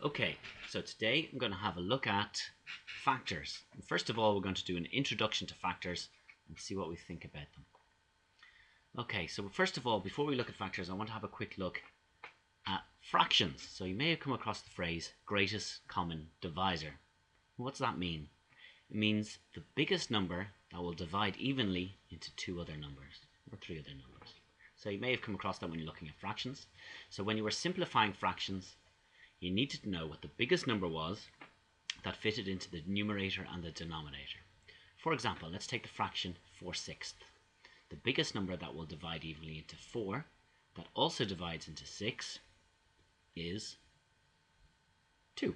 Okay, so today I'm going to have a look at factors. And first of all, we're going to do an introduction to factors and see what we think about them. Okay, so first of all, before we look at factors, I want to have a quick look at fractions. So you may have come across the phrase greatest common divisor. What's that mean? It means the biggest number that will divide evenly into two other numbers or three other numbers. So you may have come across that when you're looking at fractions. So when you were simplifying fractions, you needed to know what the biggest number was that fitted into the numerator and the denominator. For example, let's take the fraction 4/6. The biggest number that will divide evenly into 4, that also divides into 6, is 2.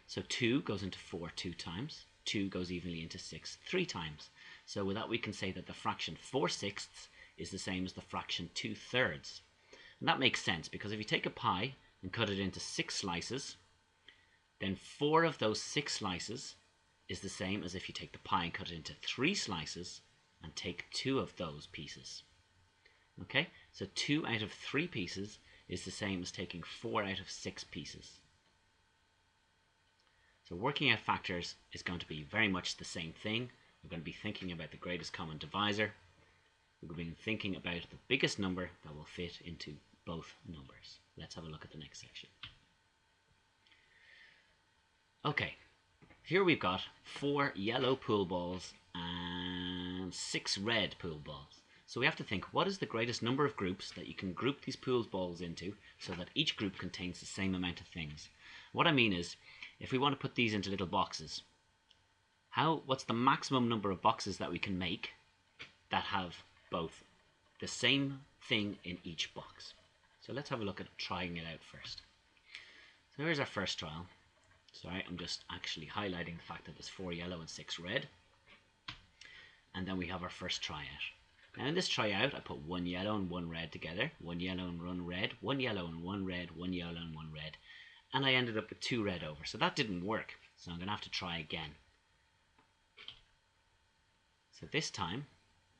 So 2 goes into 4 2 times. 2 goes evenly into 6 3 times. So with that we can say that the fraction 4/6 is the same as the fraction 2/3. And that makes sense because if you take a pie and cut it into 6 slices, then 4 of those 6 slices is the same as if you take the pie and cut it into 3 slices and take 2 of those pieces. Okay, so 2 out of 3 pieces is the same as taking 4 out of 6 pieces. So working out factors is going to be very much the same thing. We're going to be thinking about the greatest common divisor. We're going to be thinking about the biggest number that will fit into both numbers. Let's have a look at the next section. Okay, here we've got 4 yellow pool balls and 6 red pool balls. So we have to think, what is the greatest number of groups that you can group these pool balls into so that each group contains the same amount of things? What I mean is, if we want to put these into little boxes, what's the maximum number of boxes that we can make that have both the same thing in each box? So let's have a look at trying it out first. So here's our first trial. Sorry, I'm just actually highlighting the fact that there's 4 yellow and 6 red. And then we have our first tryout. Now in this tryout, I put 1 yellow and 1 red together. 1 yellow and 1 red, 1 yellow and 1 red, 1 yellow and 1 red. And I ended up with 2 red over. So that didn't work. So I'm going to have to try again. So this time,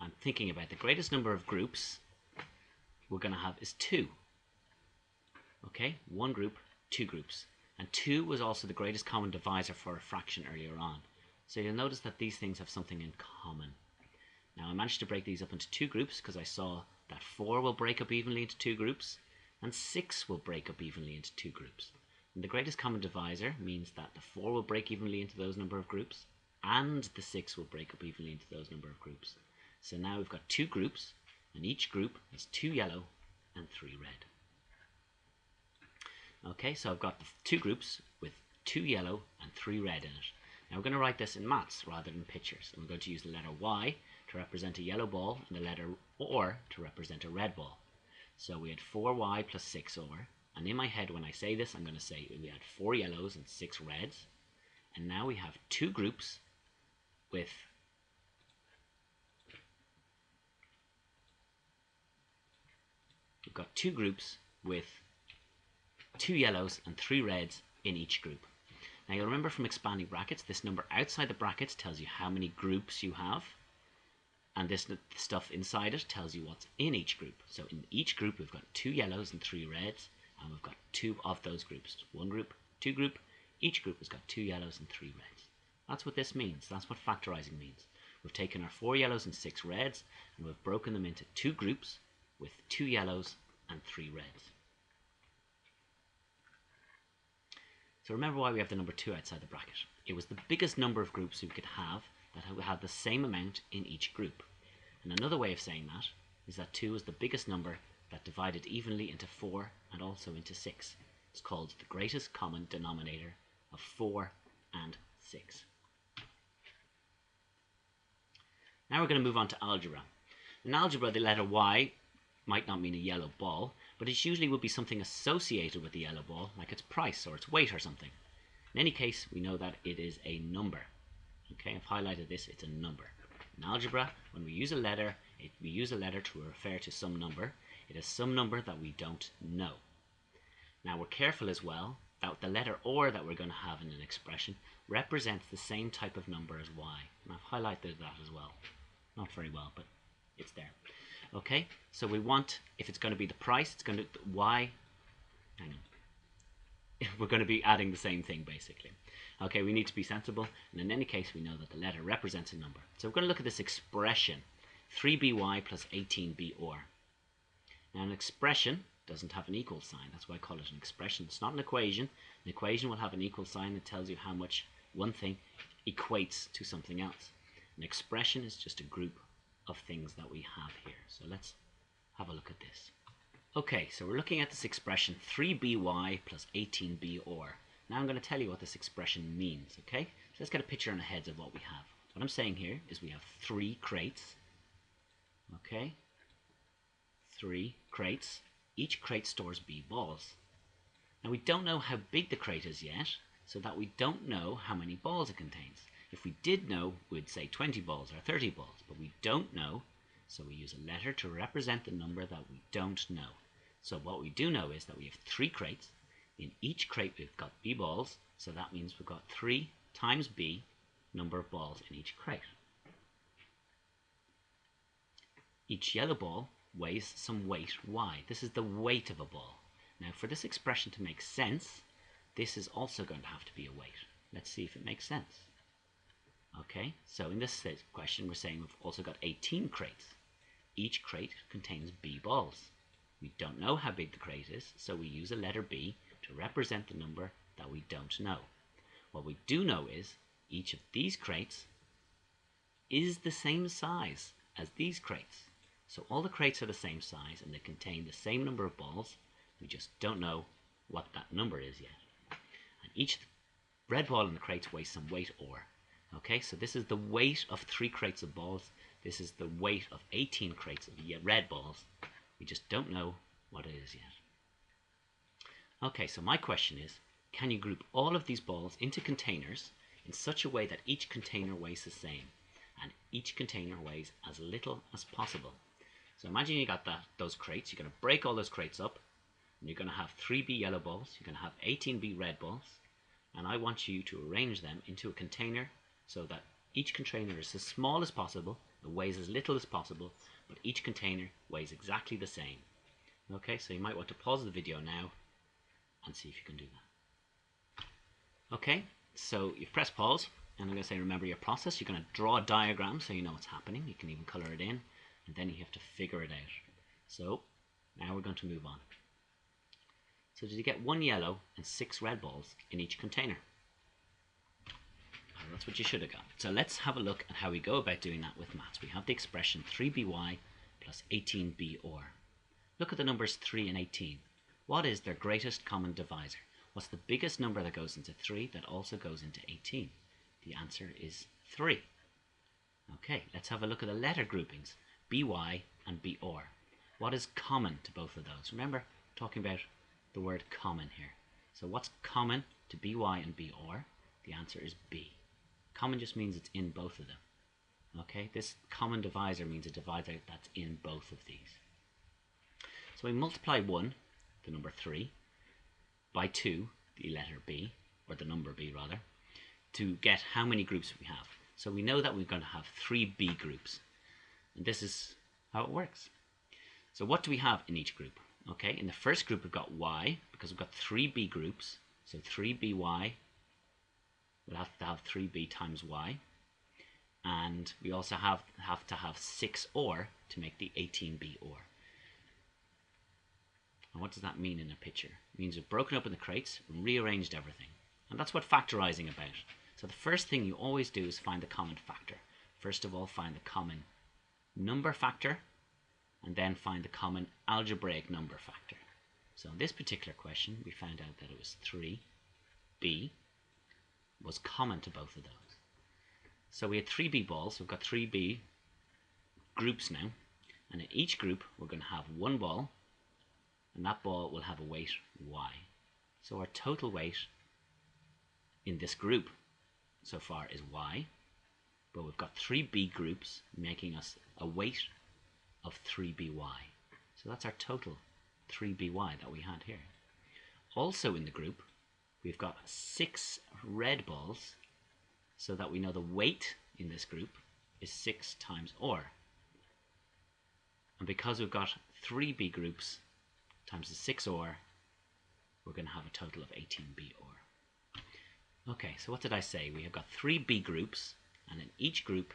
I'm thinking about the greatest number of groups we're going to have is 2. Okay, 1 group, 2 groups. And 2 was also the greatest common divisor for a fraction earlier on. So you'll notice that these things have something in common. Now I managed to break these up into 2 groups because I saw that 4 will break up evenly into 2 groups and 6 will break up evenly into 2 groups. And the greatest common divisor means that the 4 will break evenly into those number of groups and the 6 will break up evenly into those number of groups. So now we've got 2 groups and each group has 2 yellow and 3 red. Okay, so I've got the 2 groups with 2 yellow and 3 red in it. Now we're going to write this in maths rather than pictures. And we're going to use the letter Y to represent a yellow ball and the letter OR to represent a red ball. So we had 4Y plus 6OR. And in my head when I say this, I'm going to say we had 4 yellows and 6 reds. And now we have 2 groups with we've got 2 groups with 2 yellows and 3 reds in each group. Now you'll remember from expanding brackets, this number outside the brackets tells you how many groups you have, and this stuff inside it tells you what's in each group. So in each group we've got 2 yellows and 3 reds, and we've got 2 of those groups. 1 group, 2 group, each group has got 2 yellows and 3 reds. That's what this means. That's what factorising means. We've taken our 4 yellows and 6 reds, and we've broken them into 2 groups with 2 yellows and 3 reds. So remember why we have the number 2 outside the bracket. It was the biggest number of groups we could have that had the same amount in each group. And another way of saying that is that 2 is the biggest number that divided evenly into 4 and also into 6. It's called the greatest common denominator of 4 and 6. Now we're going to move on to algebra. In algebra, the letter Y might not mean a yellow ball, but it usually would be something associated with the yellow ball, like its price or its weight or something. In any case, we know that it is a number. Okay, I've highlighted this, it's a number. In algebra, when we use a letter, we use a letter to refer to some number. It is some number that we don't know. Now we're careful as well that the letter OR that we're going to have in an expression represents the same type of number as Y. And I've highlighted that as well. Not very well, but it's there. Okay, so we want, if it's going to be the price, it's going to Y. Hang on. we're going to be adding the same thing basically. Okay, we need to be sensible, and in any case we know that the letter represents a number. So we're going to look at this expression, 3by plus 18br. Now an expression doesn't have an equal sign, that's why I call it an expression. It's not an equation. An equation will have an equal sign that tells you how much one thing equates to something else. An expression is just a group of things that we have here. So let's have a look at this. Okay, so we're looking at this expression 3by plus 18br. Now I'm going to tell you what this expression means, okay? So let's get a picture in our heads of what we have. What I'm saying here is we have 3 crates, okay? 3 crates. Each crate stores b balls. Now we don't know how big the crate is yet, so that we don't know how many balls it contains. If we did know, we'd say 20 balls or 30 balls, but we don't know, so we use a letter to represent the number that we don't know. So what we do know is that we have 3 crates. In each crate we've got b balls, so that means we've got 3 times b number of balls in each crate. Each yellow ball weighs some weight y. This is the weight of a ball. Now for this expression to make sense, this is also going to have to be a weight. Let's see if it makes sense. Okay, so in this question we're saying we've also got 18 crates. Each crate contains b balls. We don't know how big the crate is, so we use a letter b to represent the number that we don't know. What we do know is each of these crates is the same size as these crates. So all the crates are the same size and they contain the same number of balls. We just don't know what that number is yet. And each red ball in the crates weighs some weight or. Okay, so this is the weight of 3 crates of balls. This is the weight of 18 crates of red balls. We just don't know what it is yet. Okay, so my question is, can you group all of these balls into containers in such a way that each container weighs the same and each container weighs as little as possible? So imagine you got those crates. You're going to break all those crates up and you're going to have 3b yellow balls. You're going to have 18b red balls, and I want you to arrange them into a container so that each container is as small as possible, it weighs as little as possible, but each container weighs exactly the same. Okay, so you might want to pause the video now and see if you can do that. Okay, so you've pressed pause, and I'm going to say remember your process. You're going to draw a diagram so you know what's happening. You can even color it in, and then you have to figure it out. So now we're going to move on. So did you get 1 yellow and 6 red balls in each container? Well, that's what you should have got. So let's have a look at how we go about doing that with maths. We have the expression 3by plus 18br. Look at the numbers 3 and 18. What is their greatest common divisor? What's the biggest number that goes into 3 that also goes into 18? The answer is 3. Okay, let's have a look at the letter groupings, by and br. What is common to both of those? Remember, talking about the word common here. So what's common to by and br? The answer is b. Common just means it's in both of them. Okay, this common divisor means a divisor that's in both of these. So we multiply 1, the number 3, by 2, the letter b, or the number b rather, to get how many groups we have. So we know that we're going to have 3 b groups, and this is how it works. So what do we have in each group? Okay, in the first group we've got y, because we've got 3 b groups, so 3by, we'll have to have 3b times y, and we also have to have 6 or to make the 18b or. And what does that mean in a picture? It means we've broken up in the crates and rearranged everything. And that's what factorising about. So the first thing you always do is find the common factor. First of all, find the common number factor, and then find the common algebraic number factor. So in this particular question, we found out that it was 3b was common to both of those. So we had 3b balls, so we've got 3b groups now, and in each group we're going to have 1 ball, and that ball will have a weight y. So our total weight in this group so far is y, but we've got 3b groups making us a weight of 3by. So that's our total 3by that we had here. Also in the group we've got 6 red balls, so that we know the weight in this group is 6 times or. And because we've got 3b groups times the 6 or, we're going to have a total of 18b or. Okay, so what did I say? We have got 3 B groups, and in each group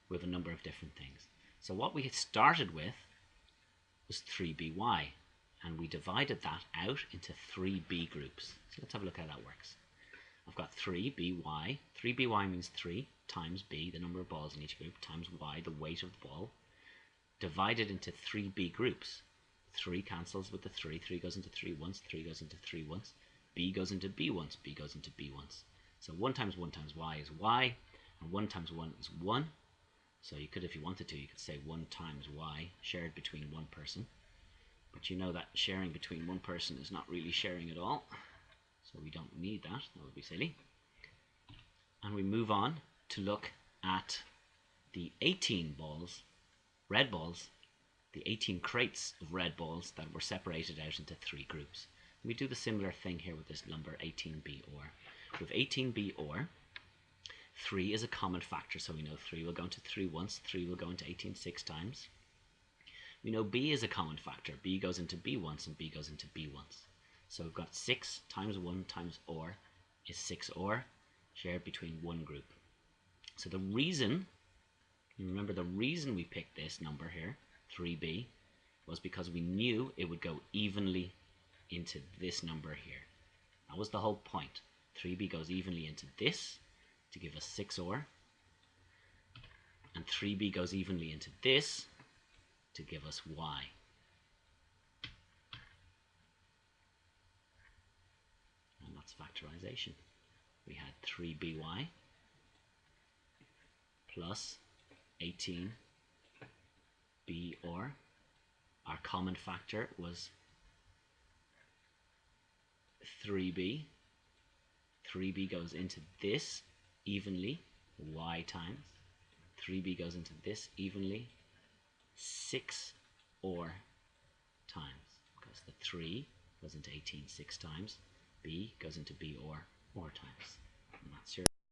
we have a number of different things. So what we had started with was 3by, and we divided that out into 3 B groups. So let's have a look how that works. I've got 3by. 3by means 3 times b, the number of balls in each group, times y, the weight of the ball, divided into 3 B groups. 3 cancels with the 3. 3 goes into 3 once, 3 goes into 3 once, b goes into b once, b goes into b once. So 1 times 1 times y is y, and 1 times 1 is 1. So you could, if you wanted to, you could say 1 times y shared between one person. But you know that sharing between one person is not really sharing at all. So we don't need that. That would be silly. And we move on to look at the 18 balls, red balls, the 18 crates of red balls that were separated out into 3 groups. And we do the similar thing here with this number 18b or. With 18b or, 3 is a common factor, so we know 3 will go into 3 once, 3 will go into 18 6 times. We know b is a common factor. b goes into b once and b goes into b once. So we've got 6 times 1 times or is 6 or, shared between one group. So the reason, you remember the reason we picked this number here, 3b, was because we knew it would go evenly into this number here. That was the whole point. 3b goes evenly into this to give us 6 or, and 3b goes evenly into this to give us y. And that's factorization. We had 3by plus 18b or. Our common factor was 3b. 3b goes into this evenly, y times. 3b goes into this evenly, 6 or times, because the 3 goes into 18 6 times, b goes into b or times. And that's your